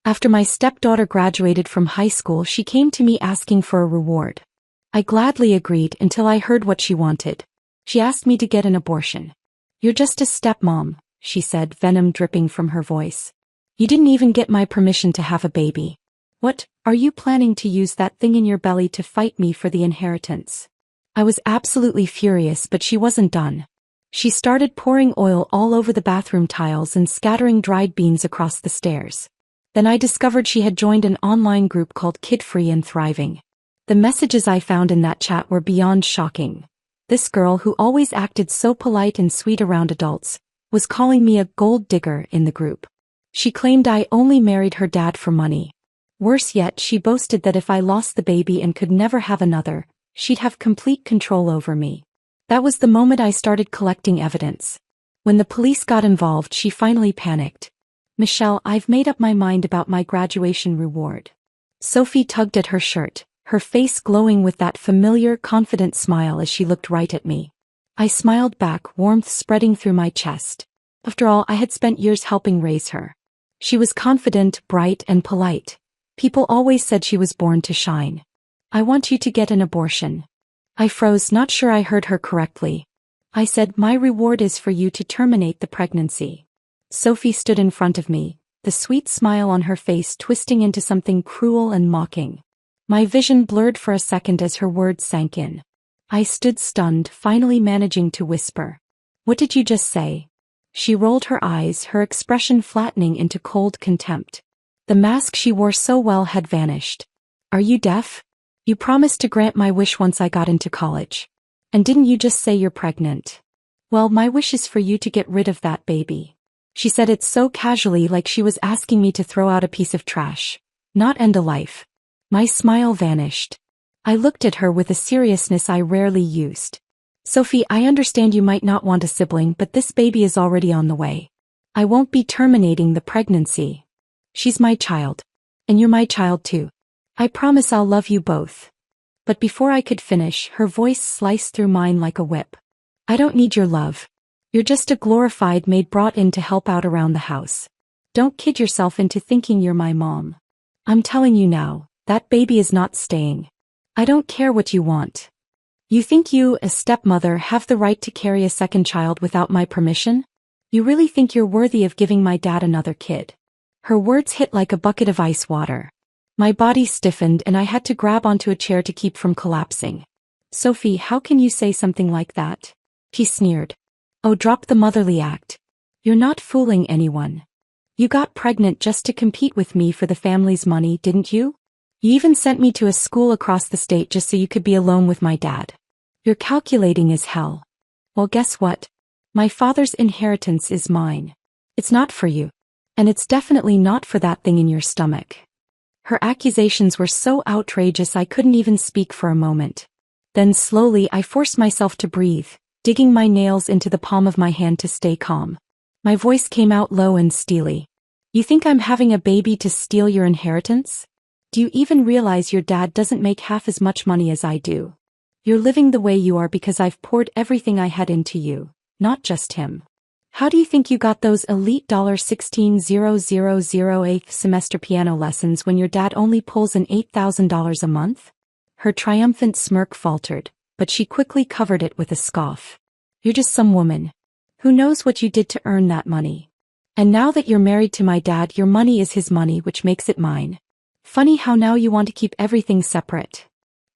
After my stepdaughter graduated from high school, she came to me asking for a reward. I gladly agreed until I heard what she wanted. She asked me to get an abortion. "You're just a stepmom," she said, venom dripping from her voice. "You didn't even get my permission to have a baby. What, are you planning to use that thing in your belly to fight me for the inheritance?" I was absolutely furious, but she wasn't done. She started pouring oil all over the bathroom tiles and scattering dried beans across the stairs. Then I discovered she had joined an online group called Kid Free and Thriving. The messages I found in that chat were beyond shocking. This girl, who always acted so polite and sweet around adults, was calling me a gold digger in the group. She claimed I only married her dad for money. Worse yet, she boasted that if I lost the baby and could never have another, she'd have complete control over me. That was the moment I started collecting evidence. When the police got involved, she finally panicked. "Michelle, I've made up my mind about my graduation reward." Sophie tugged at her shirt, her face glowing with that familiar, confident smile as she looked right at me. I smiled back, warmth spreading through my chest. After all, I had spent years helping raise her. She was confident, bright, and polite. People always said she was born to shine. "I want you to get an abortion." I froze, not sure I heard her correctly. I said, "My reward is for you to terminate the pregnancy." Sophie stood in front of me, the sweet smile on her face twisting into something cruel and mocking. My vision blurred for a second as her words sank in. I stood stunned, finally managing to whisper, "What did you just say?" She rolled her eyes, her expression flattening into cold contempt. The mask she wore so well had vanished. "Are you deaf? You promised to grant my wish once I got into college. And didn't you just say you're pregnant? Well, my wish is for you to get rid of that baby." She said it so casually, like she was asking me to throw out a piece of trash, not end a life. My smile vanished. I looked at her with a seriousness I rarely used. "Sophie, I understand you might not want a sibling, but this baby is already on the way. I won't be terminating the pregnancy. She's my child. And you're my child too. I promise I'll love you both." But before I could finish, her voice sliced through mine like a whip. "I don't need your love. You're just a glorified maid brought in to help out around the house. Don't kid yourself into thinking you're my mom. I'm telling you now, that baby is not staying. I don't care what you want. You think you, a stepmother, have the right to carry a second child without my permission? You really think you're worthy of giving my dad another kid?" Her words hit like a bucket of ice water. My body stiffened and I had to grab onto a chair to keep from collapsing. "Sophie, how can you say something like that?" He sneered. "Oh, drop the motherly act. You're not fooling anyone. You got pregnant just to compete with me for the family's money, didn't you? You even sent me to a school across the state just so you could be alone with my dad. You're calculating as hell. Well, guess what? My father's inheritance is mine. It's not for you. And it's definitely not for that thing in your stomach." Her accusations were so outrageous I couldn't even speak for a moment. Then slowly I forced myself to breathe, digging my nails into the palm of my hand to stay calm. My voice came out low and steely. "You think I'm having a baby to steal your inheritance? Do you even realize your dad doesn't make half as much money as I do? You're living the way you are because I've poured everything I had into you, not just him. How do you think you got those elite $16,000 semester piano lessons when your dad only pulls in $8,000 a month?" Her triumphant smirk faltered, but she quickly covered it with a scoff. "You're just some woman. Who knows what you did to earn that money? And now that you're married to my dad, your money is his money, which makes it mine. Funny how now you want to keep everything separate."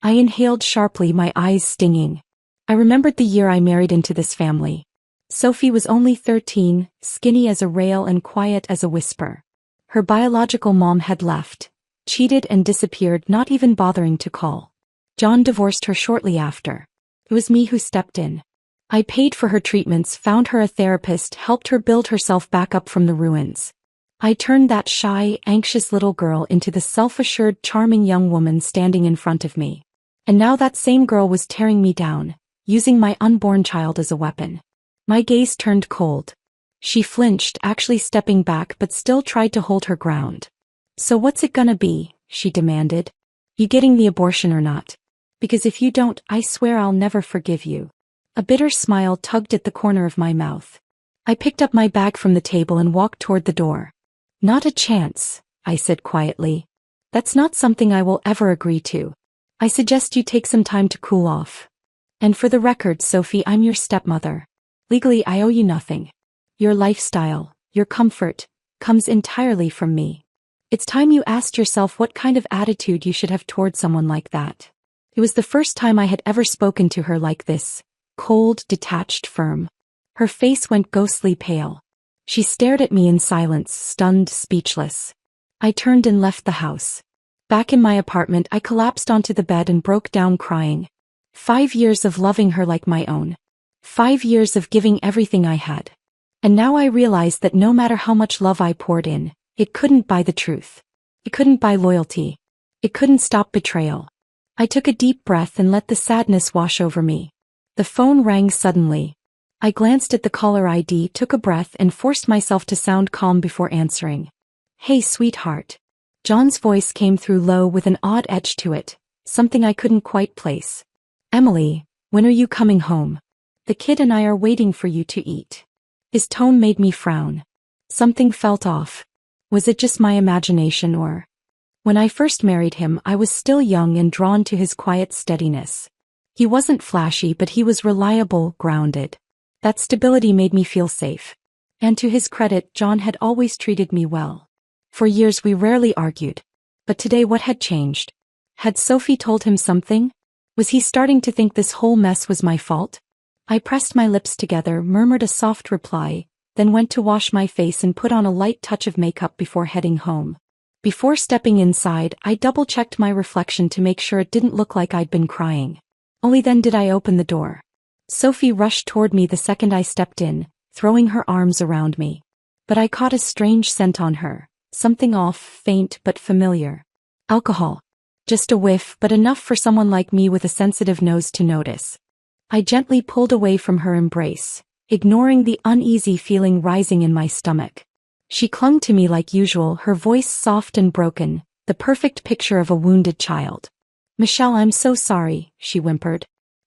I inhaled sharply, my eyes stinging. I remembered the year I married into this family. Sophie was only 13, skinny as a rail and quiet as a whisper. Her biological mom had left, cheated and disappeared, not even bothering to call. John divorced her shortly after. It was me who stepped in. I paid for her treatments, found her a therapist, helped her build herself back up from the ruins. I turned that shy, anxious little girl into the self-assured, charming young woman standing in front of me. And now that same girl was tearing me down, using my unborn child as a weapon. My gaze turned cold. She flinched, actually stepping back, but still tried to hold her ground. "So what's it gonna be?" she demanded. "You getting the abortion or not? Because if you don't, I swear I'll never forgive you." A bitter smile tugged at the corner of my mouth. I picked up my bag from the table and walked toward the door. "Not a chance," I said quietly. That's not something I will ever agree to. I suggest you take some time to cool off. And for the record, Sophie, I'm your stepmother. Legally, I owe you nothing. Your lifestyle, your comfort, comes entirely from me. It's time you asked yourself what kind of attitude you should have toward someone like that. It was the first time I had ever spoken to her like this, cold, detached, firm. Her face went ghostly pale. She stared at me in silence, stunned, speechless. I turned and left the house. Back in my apartment, I collapsed onto the bed and broke down crying. 5 years of loving her like my own. 5 years of giving everything I had. And now I realized that no matter how much love I poured in, it couldn't buy the truth. It couldn't buy loyalty. It couldn't stop betrayal. I took a deep breath and let the sadness wash over me. The phone rang suddenly. I glanced at the caller ID, took a breath, and forced myself to sound calm before answering. Hey, sweetheart. John's voice came through low with an odd edge to it, something I couldn't quite place. Emily, when are you coming home? The kid and I are waiting for you to eat. His tone made me frown. Something felt off. Was it just my imagination or? When I first married him, I was still young and drawn to his quiet steadiness. He wasn't flashy, but he was reliable, grounded. That stability made me feel safe. And to his credit, John had always treated me well. For years we rarely argued. But today what had changed? Had Sophie told him something? Was he starting to think this whole mess was my fault? I pressed my lips together, murmured a soft reply, then went to wash my face and put on a light touch of makeup before heading home. Before stepping inside, I double-checked my reflection to make sure it didn't look like I'd been crying. Only then did I open the door. Sophie rushed toward me the second I stepped in, throwing her arms around me. But I caught a strange scent on her, something off, faint but familiar. Alcohol. Just a whiff, but enough for someone like me with a sensitive nose to notice. I gently pulled away from her embrace, ignoring the uneasy feeling rising in my stomach. She clung to me like usual, her voice soft and broken, the perfect picture of a wounded child. Michelle, I'm so sorry, she whimpered.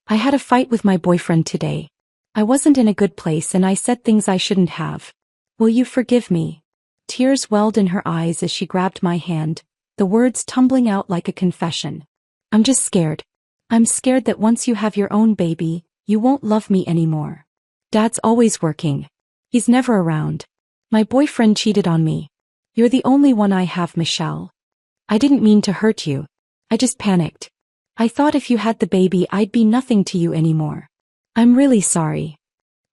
I had a fight with my boyfriend today. I wasn't in a good place and I said things I shouldn't have. Will you forgive me? Tears welled in her eyes as she grabbed my hand, the words tumbling out like a confession. I'm just scared. I'm scared that once you have your own baby, you won't love me anymore. Dad's always working. He's never around. My boyfriend cheated on me. You're the only one I have, Michelle. I didn't mean to hurt you. I just panicked. I thought if you had the baby I'd be nothing to you anymore. I'm really sorry.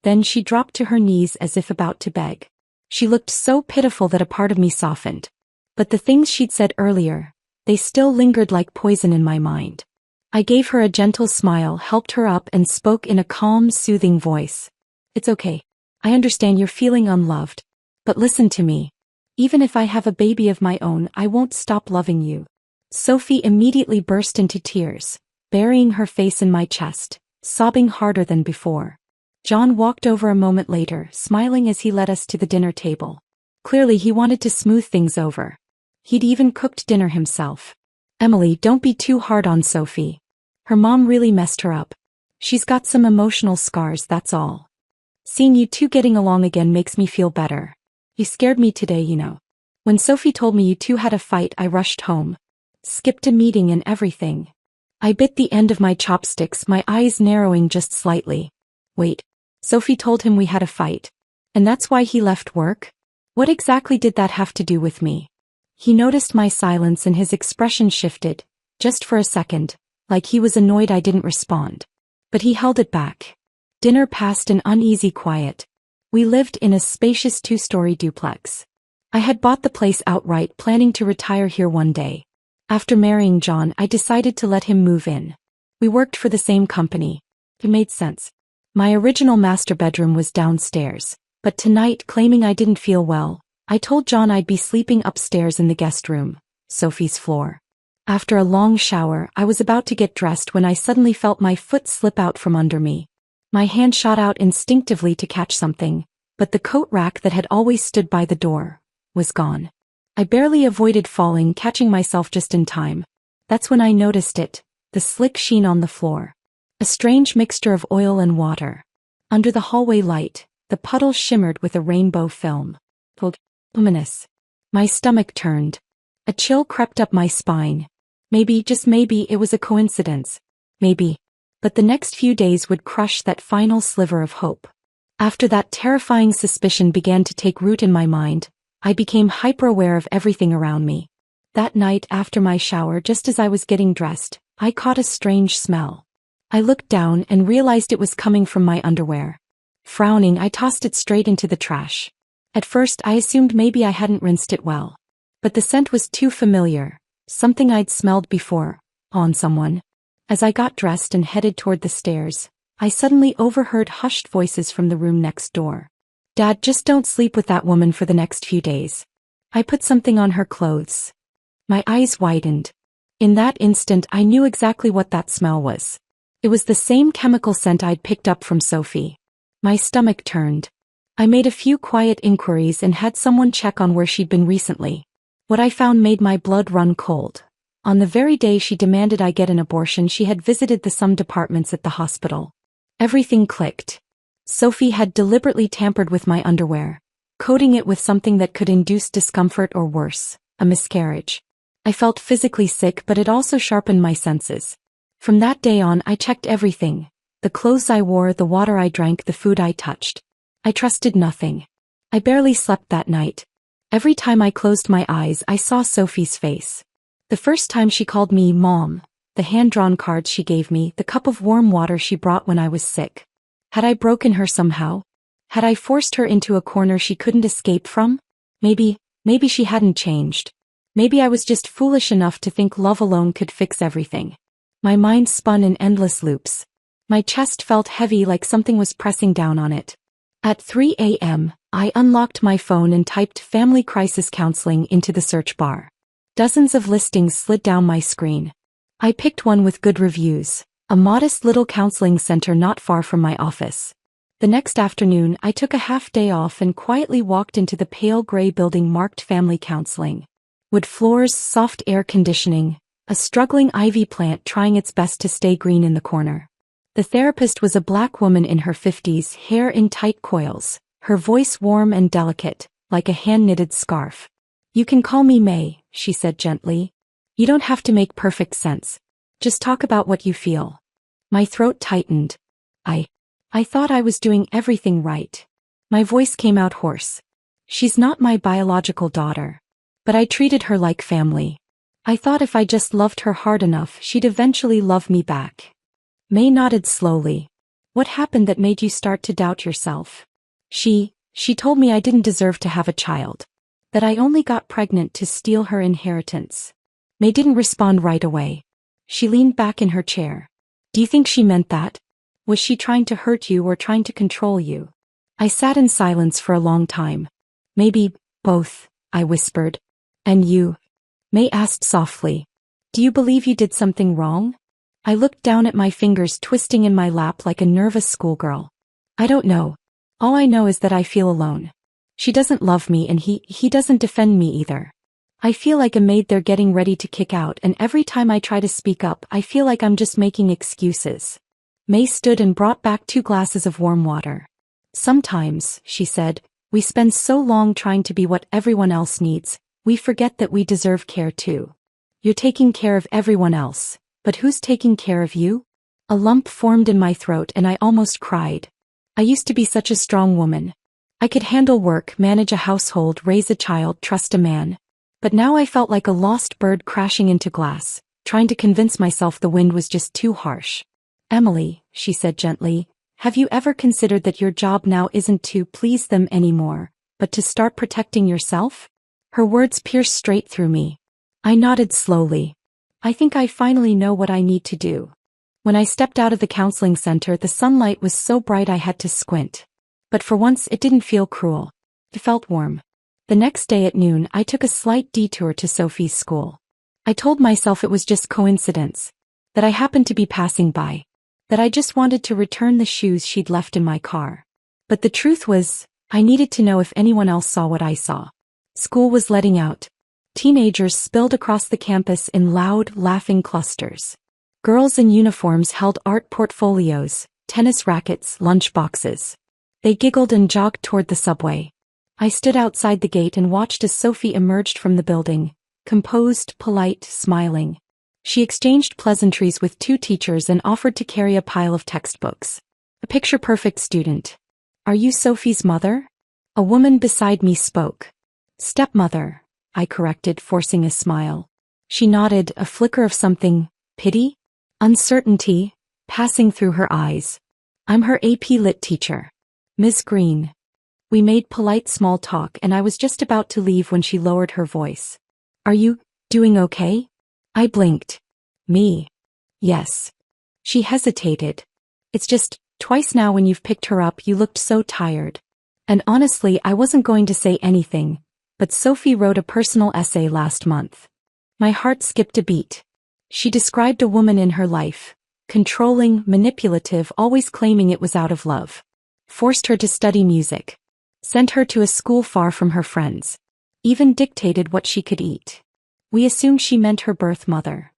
Then she dropped to her knees as if about to beg. She looked so pitiful that a part of me softened. But the things she'd said earlier, they still lingered like poison in my mind. I gave her a gentle smile, helped her up, and spoke in a calm, soothing voice. It's okay. I understand you're feeling unloved. But listen to me. Even if I have a baby of my own, I won't stop loving you. Sophie immediately burst into tears, burying her face in my chest, sobbing harder than before. John walked over a moment later, smiling as he led us to the dinner table. Clearly he wanted to smooth things over. He'd even cooked dinner himself. Emily, don't be too hard on Sophie. Her mom really messed her up. She's got some emotional scars, that's all. Seeing you two getting along again makes me feel better. You scared me today, you know. When Sophie told me you two had a fight, I rushed home. Skipped a meeting and everything. I bit the end of my chopsticks, my eyes narrowing just slightly. Wait. Sophie told him we had a fight. And that's why he left work? What exactly did that have to do with me? He noticed my silence and his expression shifted, just for a second, like he was annoyed I didn't respond. But he held it back. Dinner passed in uneasy quiet. We lived in a spacious 2-story duplex. I had bought the place outright, planning to retire here one day. After marrying John, I decided to let him move in. We worked for the same company. It made sense. My original master bedroom was downstairs, but tonight, claiming I didn't feel well, I told John I'd be sleeping upstairs in the guest room, Sophie's floor. After a long shower, I was about to get dressed when I suddenly felt my foot slip out from under me. My hand shot out instinctively to catch something, but the coat rack that had always stood by the door was gone. I barely avoided falling, catching myself just in time. That's when I noticed it, the slick sheen on the floor. A strange mixture of oil and water. Under the hallway light, the puddle shimmered with a rainbow film. Luminous. My stomach turned. A chill crept up my spine. Maybe, just maybe, it was a coincidence. Maybe. But the next few days would crush that final sliver of hope. After that terrifying suspicion began to take root in my mind, I became hyper-aware of everything around me. That night after my shower, just as I was getting dressed, I caught a strange smell. I looked down and realized it was coming from my underwear. Frowning, I tossed it straight into the trash. At first, I assumed maybe I hadn't rinsed it well. But the scent was too familiar, something I'd smelled before, on someone. As I got dressed and headed toward the stairs, I suddenly overheard hushed voices from the room next door. "Dad, just don't sleep with that woman for the next few days. I put something on her clothes." My eyes widened. In that instant, I knew exactly what that smell was. It was the same chemical scent I'd picked up from Sophie. My stomach turned. I made a few quiet inquiries and had someone check on where she'd been recently. What I found made my blood run cold. On the very day she demanded I get an abortion, she had visited some departments at the hospital. Everything clicked. Sophie had deliberately tampered with my underwear, coating it with something that could induce discomfort or worse, a miscarriage. I felt physically sick, but it also sharpened my senses. From that day on, I checked everything: the clothes I wore, the water I drank, the food I touched. I trusted nothing. I barely slept that night. Every time I closed my eyes, I saw Sophie's face. The first time she called me Mom, the hand-drawn cards she gave me, the cup of warm water she brought when I was sick. Had I broken her somehow? Had I forced her into a corner she couldn't escape from? Maybe she hadn't changed. Maybe I was just foolish enough to think love alone could fix everything. My mind spun in endless loops. My chest felt heavy, like something was pressing down on it. At 3 a.m., I unlocked my phone and typed "family crisis counseling" into the search bar. Dozens of listings slid down my screen. I picked one with good reviews, a modest little counseling center not far from my office. The next afternoon, I took a half-day off and quietly walked into the pale gray building marked Family Counseling. Wood floors, soft air conditioning, a struggling ivy plant trying its best to stay green in the corner. The therapist was a black woman in her 50s, hair in tight coils, her voice warm and delicate, like a hand-knitted scarf. "You can call me May," she said gently. "You don't have to make perfect sense. Just talk about what you feel." My throat tightened. I thought I was doing everything right. My voice came out hoarse. "She's not my biological daughter. But I treated her like family. I thought if I just loved her hard enough, she'd eventually love me back." May nodded slowly. "What happened that made you start to doubt yourself?" She told me I didn't deserve to have a child. That I only got pregnant to steal her inheritance. May didn't respond right away. She leaned back in her chair. "Do you think she meant that? Was she trying to hurt you or trying to control you?" I sat in silence for a long time. "Maybe both," I whispered. "And you?" May asked softly. "Do you believe you did something wrong?" I looked down at my fingers twisting in my lap like a nervous schoolgirl. "I don't know. All I know is that I feel alone. She doesn't love me and he doesn't defend me either. I feel like a maid they're getting ready to kick out, and every time I try to speak up, I feel like I'm just making excuses." May stood and brought back 2 glasses of warm water. "Sometimes," she said, "we spend so long trying to be what everyone else needs, we forget that we deserve care too. You're taking care of everyone else, but who's taking care of you?" A lump formed in my throat and I almost cried. I used to be such a strong woman. I could handle work, manage a household, raise a child, trust a man. But now I felt like a lost bird crashing into glass, trying to convince myself the wind was just too harsh. "Emily," she said gently, "have you ever considered that your job now isn't to please them anymore, but to start protecting yourself?" Her words pierced straight through me. I nodded slowly. "I think I finally know what I need to do." When I stepped out of the counseling center, the sunlight was so bright I had to squint. But for once it didn't feel cruel. It felt warm. The next day at noon, I took a slight detour to Sophie's school. I told myself it was just coincidence, that I happened to be passing by, that I just wanted to return the shoes she'd left in my car. But the truth was, I needed to know if anyone else saw what I saw. School was letting out. Teenagers spilled across the campus in loud, laughing clusters. Girls in uniforms held art portfolios, tennis rackets, lunch boxes. They giggled and jogged toward the subway. I stood outside the gate and watched as Sophie emerged from the building, composed, polite, smiling. She exchanged pleasantries with 2 teachers and offered to carry a pile of textbooks. A picture-perfect student. "Are you Sophie's mother?" A woman beside me spoke. "Stepmother," I corrected, forcing a smile. She nodded, a flicker of something, pity? Uncertainty, passing through her eyes. "I'm her AP Lit teacher. Miss Green." We made polite small talk and I was just about to leave when she lowered her voice. "Are you doing okay?" I blinked. "Me? Yes." She hesitated. "It's just, twice now when you've picked her up you looked so tired." And honestly, I wasn't going to say anything, but Sophie wrote a personal essay last month. My heart skipped a beat. She described a woman in her life, controlling, manipulative, always claiming it was out of love. Forced her to study music. Sent her to a school far from her friends. Even dictated what she could eat. We assumed she meant her birth mother.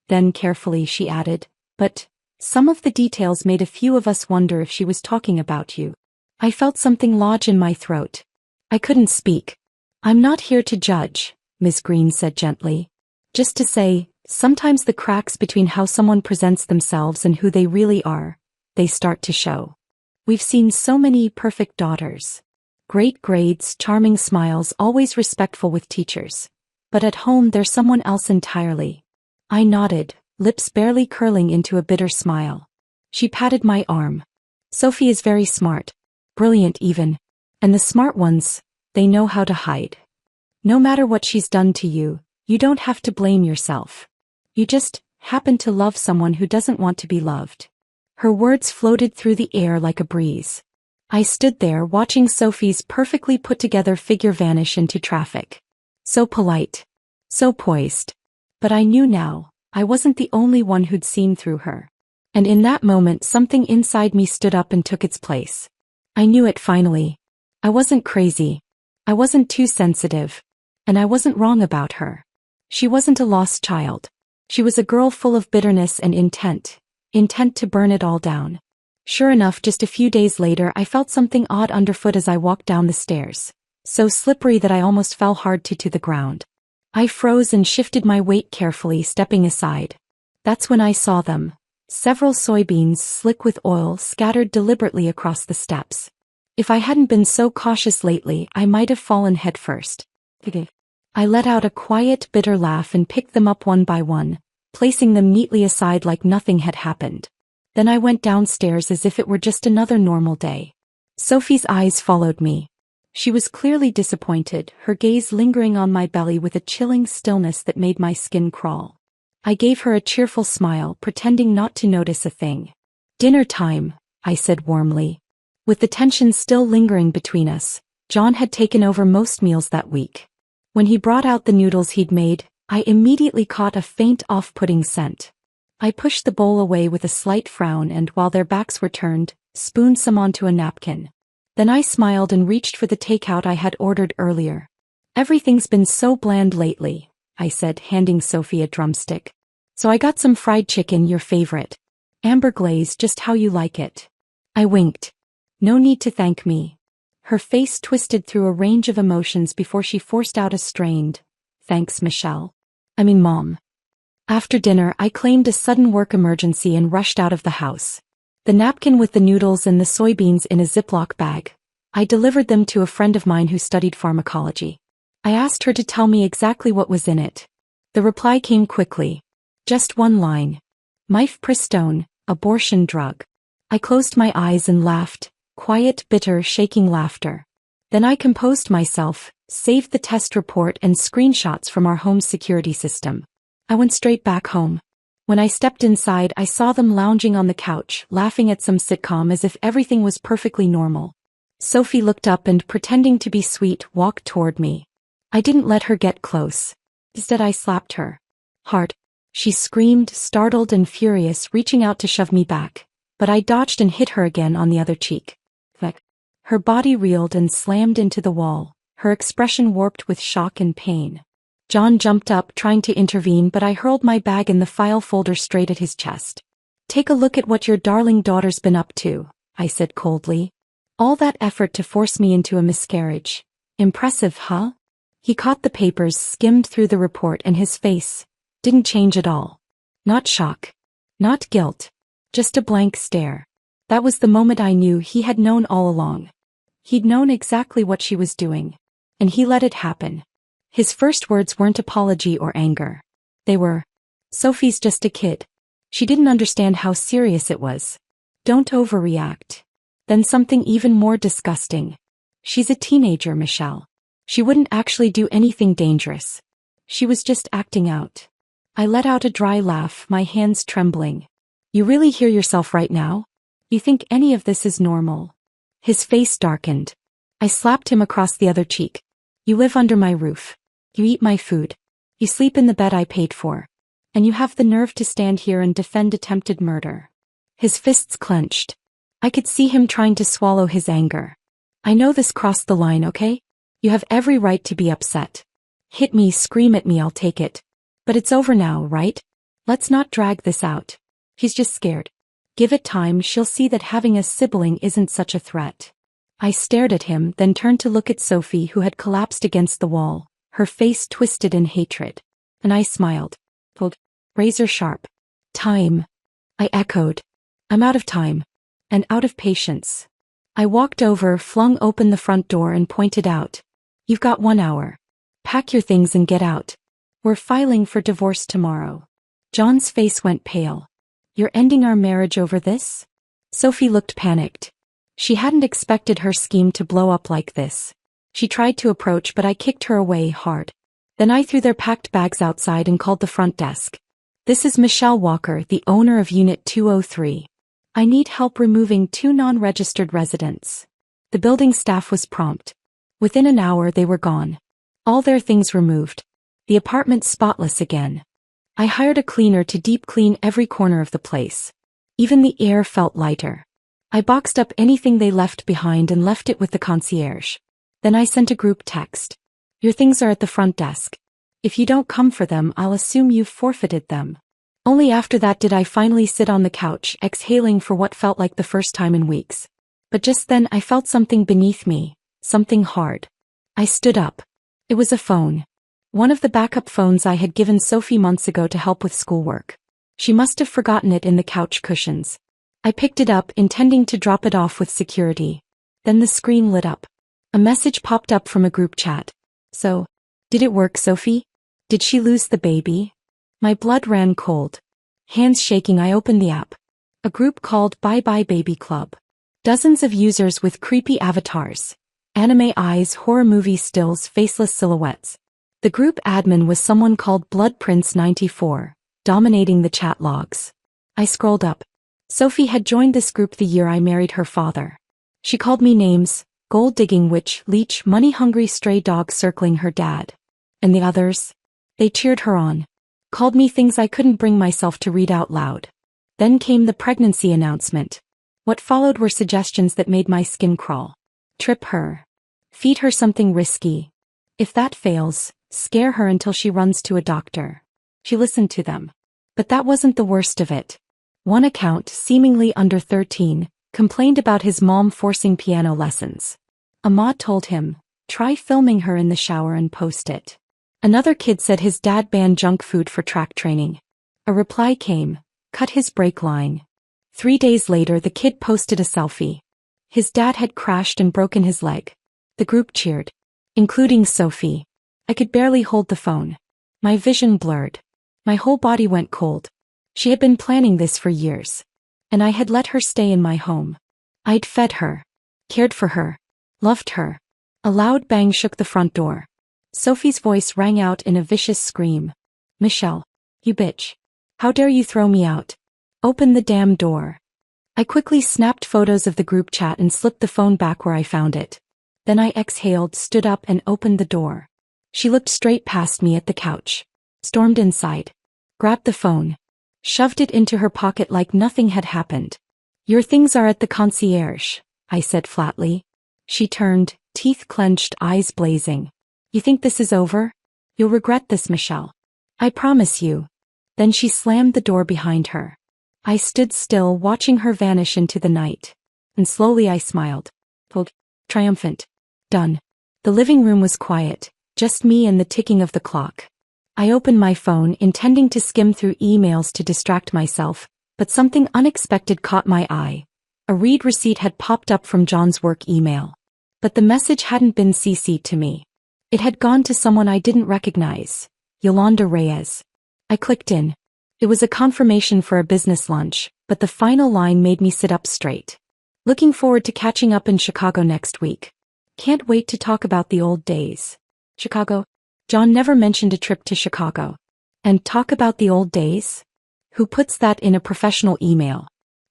Then carefully she added, "But some of the details made a few of us wonder if she was talking about you." I felt something lodge in my throat. I couldn't speak. "I'm not here to judge," Miss Green said gently. "Just to say, sometimes the cracks between how someone presents themselves and who they really are, they start to show. We've seen so many perfect daughters. Great grades, charming smiles, always respectful with teachers. But at home they're someone else entirely." I nodded, lips barely curling into a bitter smile. She patted my arm. "Sophie is very smart. Brilliant even. And the smart ones, they know how to hide. No matter what she's done to you, you don't have to blame yourself. You just happen to love someone who doesn't want to be loved." Her words floated through the air like a breeze. I stood there watching Sophie's perfectly put-together figure vanish into traffic. So polite. So poised. But I knew now, I wasn't the only one who'd seen through her. And in that moment something inside me stood up and took its place. I knew it finally. I wasn't crazy. I wasn't too sensitive. And I wasn't wrong about her. She wasn't a lost child. She was a girl full of bitterness and intent to burn it all down. Sure enough, just a few days later I felt something odd underfoot as I walked down the stairs. So slippery that I almost fell hard to the ground. I froze and shifted my weight carefully, stepping aside. That's when I saw them. Several soybeans, slick with oil, scattered deliberately across the steps. If I hadn't been so cautious lately, I might have fallen headfirst. I let out a quiet, bitter laugh and picked them up one by one, placing them neatly aside like nothing had happened. Then I went downstairs as if it were just another normal day. Sophie's eyes followed me. She was clearly disappointed, her gaze lingering on my belly with a chilling stillness that made my skin crawl. I gave her a cheerful smile, pretending not to notice a thing. "Dinner time," I said warmly. With the tension still lingering between us, John had taken over most meals that week. When he brought out the noodles he'd made, I immediately caught a faint off-putting scent. I pushed the bowl away with a slight frown and, while their backs were turned, spooned some onto a napkin. Then I smiled and reached for the takeout I had ordered earlier. "Everything's been so bland lately," I said, handing Sophie a drumstick. "So I got some fried chicken, your favorite. Amber glaze, just how you like it." I winked. "No need to thank me." Her face twisted through a range of emotions before she forced out a strained, "Thanks, Michelle. Mom." After dinner, I claimed a sudden work emergency and rushed out of the house. The napkin with the noodles and the soybeans in a Ziploc bag. I delivered them to a friend of mine who studied pharmacology. I asked her to tell me exactly what was in it. The reply came quickly. Just one line. Mifepristone, abortion drug. I closed my eyes and laughed, quiet, bitter, shaking laughter. Then I composed myself, saved the test report and screenshots from our home security system. I went straight back home. When I stepped inside, I saw them lounging on the couch, laughing at some sitcom as if everything was perfectly normal. Sophie looked up and, pretending to be sweet, walked toward me. I didn't let her get close. Instead, I slapped her. Hard. She screamed, startled and furious, reaching out to shove me back. But I dodged and hit her again on the other cheek. Her body reeled and slammed into the wall, her expression warped with shock and pain. John jumped up, trying to intervene, but I hurled my bag and the file folder straight at his chest. "Take a look at what your darling daughter's been up to," I said coldly. "All that effort to force me into a miscarriage. Impressive, huh?" He caught the papers, skimmed through the report, and his face didn't change at all. Not shock. Not guilt. Just a blank stare. That was the moment I knew he had known all along. He'd known exactly what she was doing. And he let it happen. His first words weren't apology or anger. They were, "Sophie's just a kid. She didn't understand how serious it was. Don't overreact." Then something even more disgusting. "She's a teenager, Michelle. She wouldn't actually do anything dangerous. She was just acting out." I let out a dry laugh, my hands trembling. "You really hear yourself right now? You think any of this is normal?" His face darkened. I slapped him across the other cheek. "You live under my roof. You eat my food. You sleep in the bed I paid for. And you have the nerve to stand here and defend attempted murder." His fists clenched. I could see him trying to swallow his anger. "I know this crossed the line, okay? You have every right to be upset. Hit me, scream at me, I'll take it. But it's over now, right? Let's not drag this out. He's just scared. Give it time, she'll see that having a sibling isn't such a threat." I stared at him, then turned to look at Sophie, who had collapsed against the wall, her face twisted in hatred. And I smiled. Pulled. Razor sharp. "Time." I echoed. "I'm out of time. And out of patience." I walked over, flung open the front door and pointed out. "You've got 1 hour. Pack your things and get out. We're filing for divorce tomorrow." John's face went pale. "You're ending our marriage over this?" Sophie looked panicked. She hadn't expected her scheme to blow up like this. She tried to approach, but I kicked her away hard. Then I threw their packed bags outside and called the front desk. "This is Michelle Walker, the owner of Unit 203. I need help removing 2 non-registered residents." The building staff was prompt. Within an hour they were gone. All their things removed. The apartment spotless again. I hired a cleaner to deep clean every corner of the place. Even the air felt lighter. I boxed up anything they left behind and left it with the concierge. Then I sent a group text. "Your things are at the front desk. If you don't come for them, I'll assume you've forfeited them." Only after that did I finally sit on the couch, exhaling for what felt like the first time in weeks. But just then I felt something beneath me, something hard. I stood up. It was a phone. One of the backup phones I had given Sophie months ago to help with schoolwork. She must have forgotten it in the couch cushions. I picked it up, intending to drop it off with security. Then the screen lit up. A message popped up from a group chat. "So, did it work, Sophie? Did she lose the baby?" My blood ran cold. Hands shaking, I opened the app. A group called Bye Bye Baby Club. Dozens of users with creepy avatars. Anime eyes, horror movie stills, faceless silhouettes. The group admin was someone called Blood Prince 94, dominating the chat logs. I scrolled up. Sophie had joined this group the year I married her father. She called me names: gold-digging witch, leech, money-hungry stray dog circling her dad. And the others? They cheered her on. Called me things I couldn't bring myself to read out loud. Then came the pregnancy announcement. What followed were suggestions that made my skin crawl. Trip her. Feed her something risky. If that fails, scare her until she runs to a doctor. She listened to them. But that wasn't the worst of it. One account, seemingly under 13, complained about his mom forcing piano lessons. Ahmad told him, "Try filming her in the shower and post it." Another kid said his dad banned junk food for track training. A reply came, "Cut his brake line." 3 days later the kid posted a selfie. His dad had crashed and broken his leg. The group cheered. Including Sophie. I could barely hold the phone. My vision blurred. My whole body went cold. She had been planning this for years. And I had let her stay in my home. I'd fed her. Cared for her. Loved her. A loud bang shook the front door. Sophie's voice rang out in a vicious scream. "Michelle. You bitch. How dare you throw me out? Open the damn door." I quickly snapped photos of the group chat and slipped the phone back where I found it. Then I exhaled, stood up and opened the door. She looked straight past me at the couch. Stormed inside. Grabbed the phone. Shoved it into her pocket like nothing had happened. "Your things are at the concierge," I said flatly. She turned, teeth clenched, eyes blazing. "You think this is over? You'll regret this, Michelle. I promise you." Then she slammed the door behind her. I stood still, watching her vanish into the night. And slowly I smiled. Pulled. Triumphant. Done. The living room was quiet. Just me and the ticking of the clock. I opened my phone intending to skim through emails to distract myself, but something unexpected caught my eye. A read receipt had popped up from John's work email. But the message hadn't been CC'd to me. It had gone to someone I didn't recognize, Yolanda Reyes. I clicked in. It was a confirmation for a business lunch, but the final line made me sit up straight. Looking forward to catching up in Chicago next week. Can't wait to talk about the old days. Chicago? John never mentioned a trip to Chicago. And talk about the old days? Who puts that in a professional email?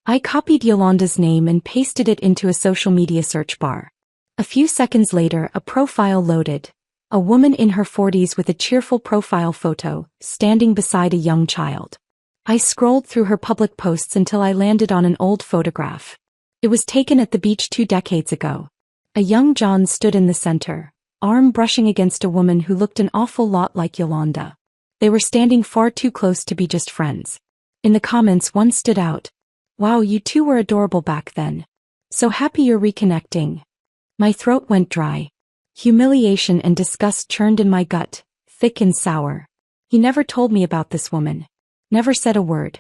I copied Yolanda's name and pasted it into a social media search bar. A few seconds later, a profile loaded. A woman in her 40s with a cheerful profile photo, standing beside a young child. I scrolled through her public posts until I landed on an old photograph. It was taken at the beach 2 decades ago. A young John stood in the center, arm brushing against a woman who looked an awful lot like Yolanda. They were standing far too close to be just friends. In the comments, one stood out. Wow, you two were adorable back then. So happy you're reconnecting. My throat went dry. Humiliation and disgust churned in my gut, thick and sour. He never told me about this woman. Never said a word.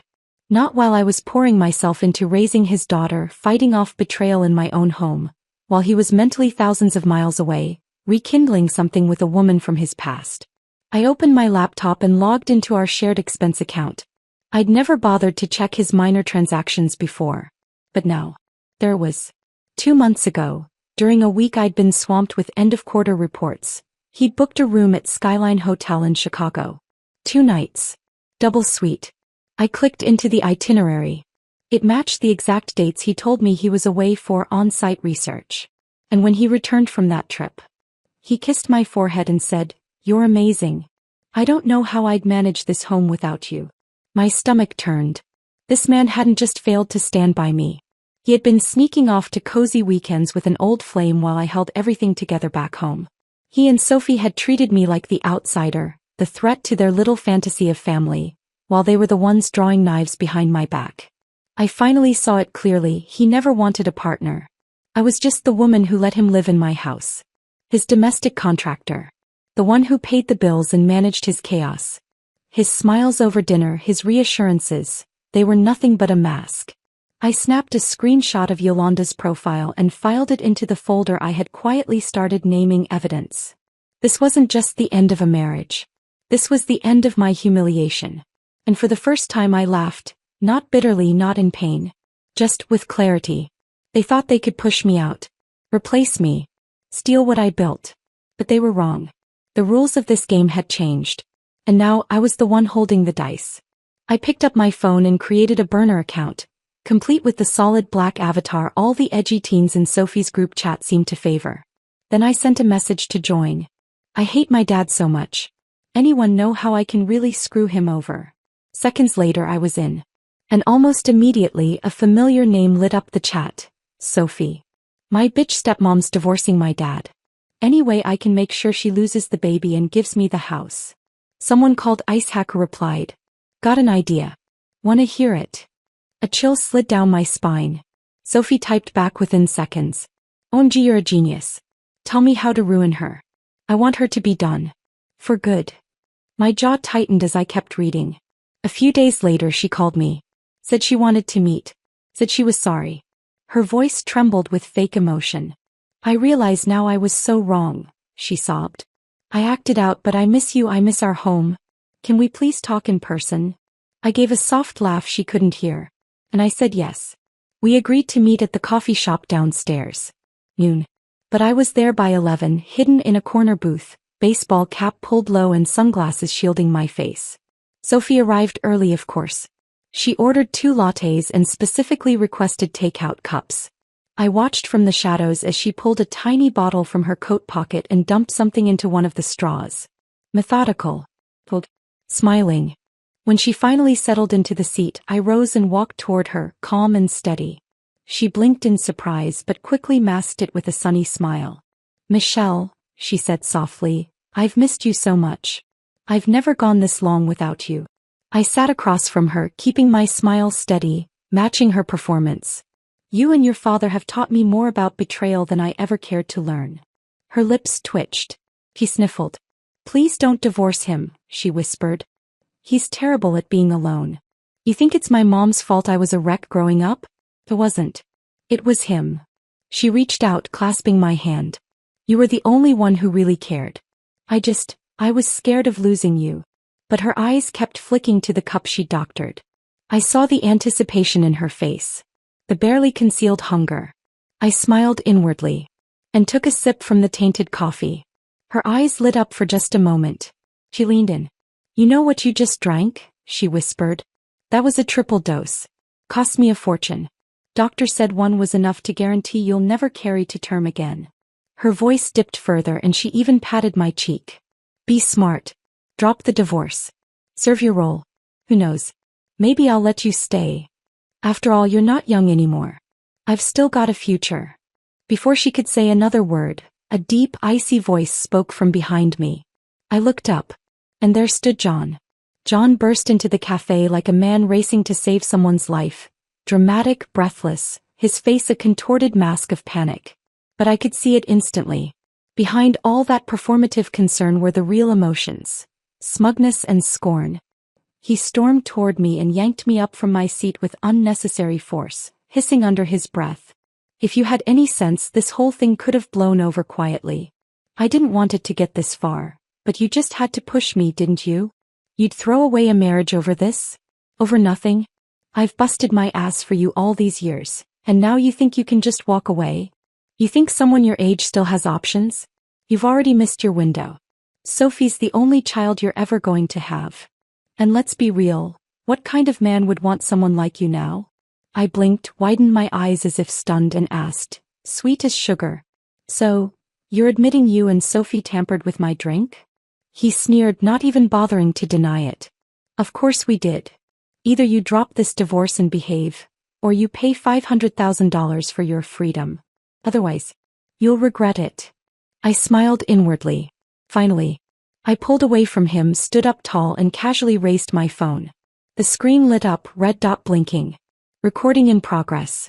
Not while I was pouring myself into raising his daughter, fighting off betrayal in my own home, while he was mentally thousands of miles away, rekindling something with a woman from his past. I opened my laptop and logged into our shared expense account. I'd never bothered to check his minor transactions before. But now. There it was. 2 months ago, during a week I'd been swamped with end-of-quarter reports, he'd booked a room at Skyline Hotel in Chicago. 2 nights. Double suite. I clicked into the itinerary. It matched the exact dates he told me he was away for on-site research. And when he returned from that trip, he kissed my forehead and said, "You're amazing. I don't know how I'd manage this home without you." My stomach turned. This man hadn't just failed to stand by me. He had been sneaking off to cozy weekends with an old flame while I held everything together back home. He and Sophie had treated me like the outsider, the threat to their little fantasy of family, while they were the ones drawing knives behind my back. I finally saw it clearly. He never wanted a partner. I was just the woman who let him live in my house. His domestic contractor. The one who paid the bills and managed his chaos. His smiles over dinner, his reassurances, they were nothing but a mask. I snapped a screenshot of Yolanda's profile and filed it into the folder I had quietly started naming evidence. This wasn't just the end of a marriage. This was the end of my humiliation. And for the first time I laughed, not bitterly, not in pain. Just with clarity. They thought they could push me out. Replace me. Steal what I built. But they were wrong. The rules of this game had changed. And now I was the one holding the dice. I picked up my phone and created a burner account, complete with the solid black avatar all the edgy teens in Sophie's group chat seemed to favor. Then I sent a message to join. I hate my dad so much. Anyone know how I can really screw him over? Seconds later I was in. And almost immediately a familiar name lit up the chat. Sophie. My bitch stepmom's divorcing my dad. Anyway, I can make sure she loses the baby and gives me the house. Someone called Icehacker replied. Got an idea. Wanna hear it? A chill slid down my spine. Sophie typed back within seconds. OMG, you're a genius. Tell me how to ruin her. I want her to be done. For good. My jaw tightened as I kept reading. A few days later she called me. Said she wanted to meet. Said she was sorry. Her voice trembled with fake emotion. I realize now I was so wrong, she sobbed. I acted out, but I miss you, I miss our home. Can we please talk in person? I gave a soft laugh she couldn't hear. And I said yes. We agreed to meet at the coffee shop downstairs. Noon. But I was there by 11, hidden in a corner booth, baseball cap pulled low and sunglasses shielding my face. Sophie arrived early, of course. She ordered 2 lattes and specifically requested takeout cups. I watched from the shadows as she pulled a tiny bottle from her coat pocket and dumped something into one of the straws. Methodical. Smiling. When she finally settled into the seat, I rose and walked toward her, calm and steady. She blinked in surprise but quickly masked it with a sunny smile. Michelle, she said softly, I've missed you so much. I've never gone this long without you. I sat across from her, keeping my smile steady, matching her performance. You and your father have taught me more about betrayal than I ever cared to learn. Her lips twitched. He sniffled. Please don't divorce him, she whispered. He's terrible at being alone. You think it's my mom's fault I was a wreck growing up? It wasn't. It was him. She reached out, clasping my hand. You were the only one who really cared. I was scared of losing you. But her eyes kept flicking to the cup she doctored. I saw the anticipation in her face. The barely concealed hunger. I smiled inwardly. And took a sip from the tainted coffee. Her eyes lit up for just a moment. She leaned in. You know what you just drank? She whispered. That was a triple dose. Cost me a fortune. Doctor said one was enough to guarantee you'll never carry to term again. Her voice dipped further and she even patted my cheek. Be smart. Drop the divorce. Serve your role. Who knows? Maybe I'll let you stay. After all, you're not young anymore. I've still got a future. Before she could say another word, a deep, icy voice spoke from behind me. I looked up. And there stood John. John burst into the cafe like a man racing to save someone's life. Dramatic, breathless, his face a contorted mask of panic. But I could see it instantly. Behind all that performative concern were the real emotions. Smugness and scorn. He stormed toward me and yanked me up from my seat with unnecessary force, hissing under his breath. If you had any sense, this whole thing could have blown over quietly. I didn't want it to get this far, but you just had to push me, didn't you? You'd throw away a marriage over this? Over nothing? I've busted my ass for you all these years, and now you think you can just walk away? You think someone your age still has options? You've already missed your window. Sophie's the only child you're ever going to have. And let's be real, what kind of man would want someone like you now? I blinked, widened my eyes as if stunned, and asked, sweet as sugar. So, you're admitting you and Sophie tampered with my drink? He sneered, not even bothering to deny it. Of course we did. Either you drop this divorce and behave, or you pay $500,000 for your freedom. Otherwise, you'll regret it. I smiled inwardly. Finally, I pulled away from him, stood up tall, and casually raised my phone. The screen lit up, red dot blinking. Recording in progress.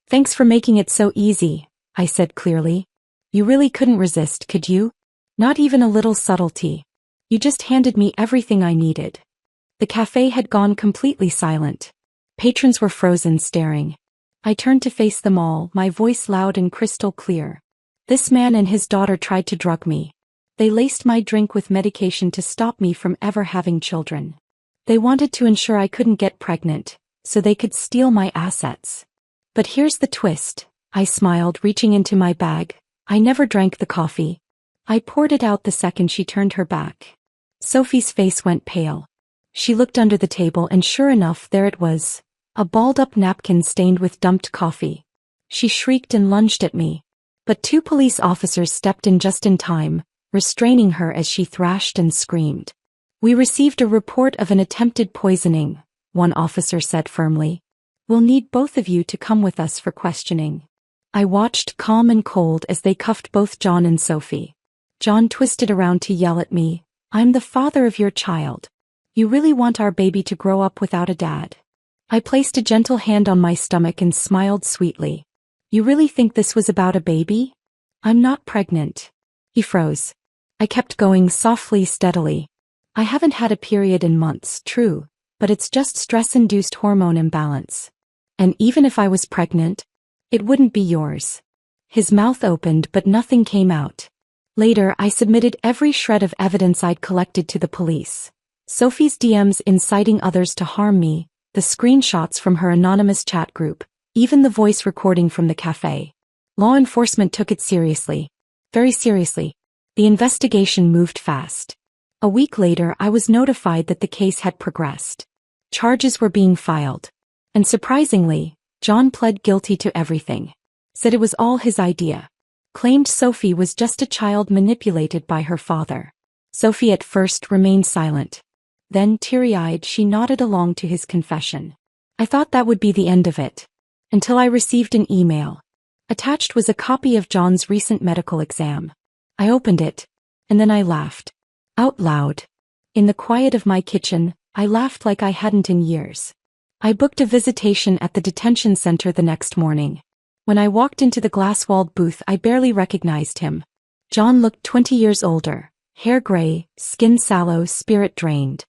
Thanks for making it so easy, I said clearly. You really couldn't resist, could you? Not even a little subtlety. You just handed me everything I needed. The cafe had gone completely silent. Patrons were frozen, staring. I turned to face them all, my voice loud and crystal clear. This man and his daughter tried to drug me. They laced my drink with medication to stop me from ever having children. They wanted to ensure I couldn't get pregnant, so they could steal my assets. But here's the twist, I smiled, reaching into my bag. I never drank the coffee. I poured it out the second she turned her back. Sophie's face went pale. She looked under the table and sure enough, there it was. A balled-up napkin stained with dumped coffee. She shrieked and lunged at me. But 2 police officers stepped in just in time, restraining her as she thrashed and screamed. We received a report of an attempted poisoning, one officer said firmly. We'll need both of you to come with us for questioning. I watched, calm and cold, as they cuffed both John and Sophie. John twisted around to yell at me, I'm the father of your child. You really want our baby to grow up without a dad? I placed a gentle hand on my stomach and smiled sweetly. You really think this was about a baby? I'm not pregnant. He froze. I kept going, softly, steadily. I haven't had a period in months, true, but it's just stress-induced hormone imbalance. And even if I was pregnant, it wouldn't be yours. His mouth opened but nothing came out. Later, I submitted every shred of evidence I'd collected to the police. Sophie's DMs inciting others to harm me, the screenshots from her anonymous chat group, even the voice recording from the cafe. Law enforcement took it seriously. Very seriously. The investigation moved fast. A week later, I was notified that the case had progressed. Charges were being filed. And surprisingly, John pled guilty to everything. Said it was all his idea. Claimed Sophie was just a child manipulated by her father. Sophie at first remained silent. Then, teary-eyed, she nodded along to his confession. I thought that would be the end of it. Until I received an email. Attached was a copy of John's recent medical exam. I opened it, and then I laughed. Out loud. In the quiet of my kitchen, I laughed like I hadn't in years. I booked a visitation at the detention center the next morning. When I walked into the glass-walled booth, I barely recognized him. John looked 20 years older, Hair gray, skin sallow, spirit drained.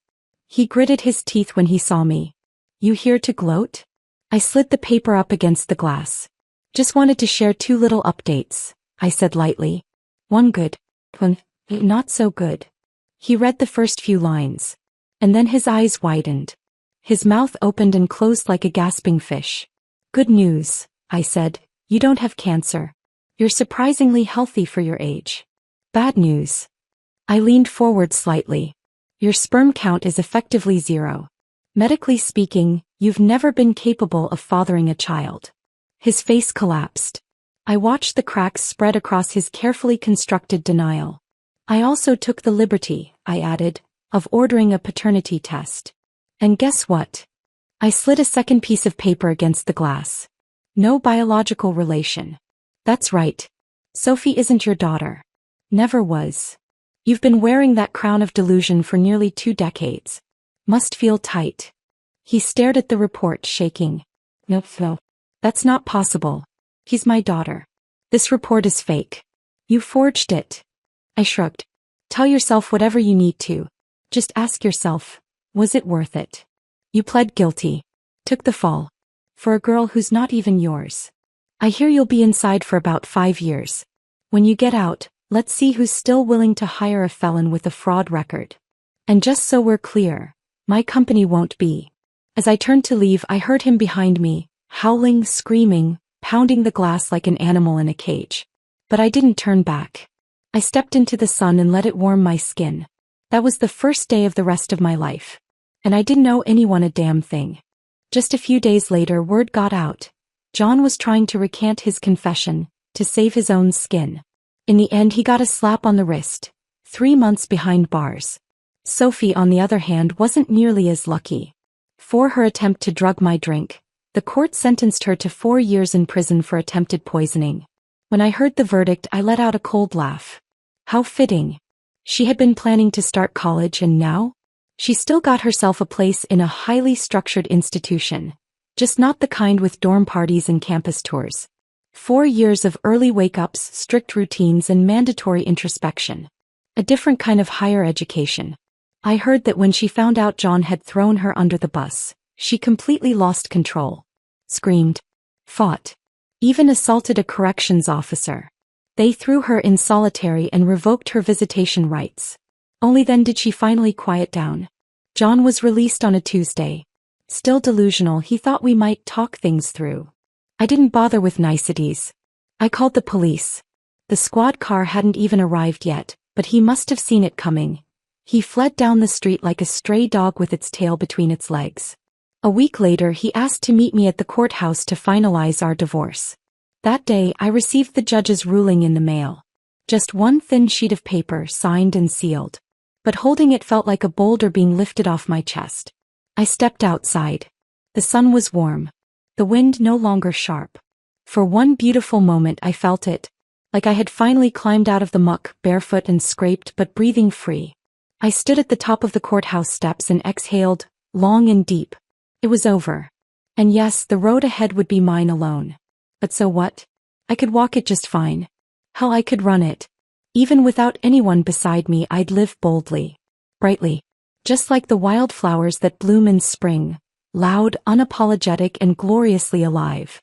He gritted his teeth when he saw me. You here to gloat? I slid the paper up against the glass. Just wanted to share 2 little updates, I said lightly. One good, one not so good. He read the first few lines. And then his eyes widened. His mouth opened and closed like a gasping fish. Good news, I said. You don't have cancer. You're surprisingly healthy for your age. Bad news. I leaned forward slightly. Your sperm count is effectively 0. Medically speaking, you've never been capable of fathering a child. His face collapsed. I watched the cracks spread across his carefully constructed denial. I also took the liberty, I added, of ordering a paternity test. And guess what? I slid a second piece of paper against the glass. No biological relation. That's right. Sophie isn't your daughter. Never was. You've been wearing that crown of delusion for nearly 2 decades. Must feel tight. He stared at the report, shaking. No, that's not possible. He's my daughter. This report is fake. You forged it. I shrugged. Tell yourself whatever you need to. Just ask yourself, was it worth it? You pled guilty. Took the fall. For a girl who's not even yours. I hear you'll be inside for about 5 years. When you get out, let's see who's still willing to hire a felon with a fraud record. And just so we're clear, my company won't be. As I turned to leave, I heard him behind me, howling, screaming, pounding the glass like an animal in a cage. But I didn't turn back. I stepped into the sun and let it warm my skin. That was the first day of the rest of my life. And I didn't owe anyone a damn thing. Just a few days later, word got out. John was trying to recant his confession, to save his own skin. In the end, he got a slap on the wrist. 3 months behind bars. Sophie, on the other hand, wasn't nearly as lucky. For her attempt to drug my drink, the court sentenced her to 4 years in prison for attempted poisoning. When I heard the verdict, I let out a cold laugh. How fitting. She had been planning to start college, and now? She still got herself a place in a highly structured institution. Just not the kind with dorm parties and campus tours. 4 years of early wake-ups, strict routines, and mandatory introspection. A different kind of higher education. I heard that when she found out John had thrown her under the bus, she completely lost control. Screamed. Fought. Even assaulted a corrections officer. They threw her in solitary and revoked her visitation rights. Only then did she finally quiet down. John was released on a Tuesday. Still delusional, he thought we might talk things through. I didn't bother with niceties. I called the police. The squad car hadn't even arrived yet, but he must have seen it coming. He fled down the street like a stray dog with its tail between its legs. A week later, he asked to meet me at the courthouse to finalize our divorce. That day, I received the judge's ruling in the mail. Just one thin sheet of paper, signed and sealed. But holding it felt like a boulder being lifted off my chest. I stepped outside. The sun was warm. The wind no longer sharp. For one beautiful moment I felt it, like I had finally climbed out of the muck, barefoot and scraped but breathing free. I stood at the top of the courthouse steps and exhaled, long and deep. It was over. And yes, the road ahead would be mine alone. But so what? I could walk it just fine. Hell, I could run it. Even without anyone beside me, I'd live boldly. Brightly. Just like the wildflowers that bloom in spring. Loud, unapologetic, and gloriously alive.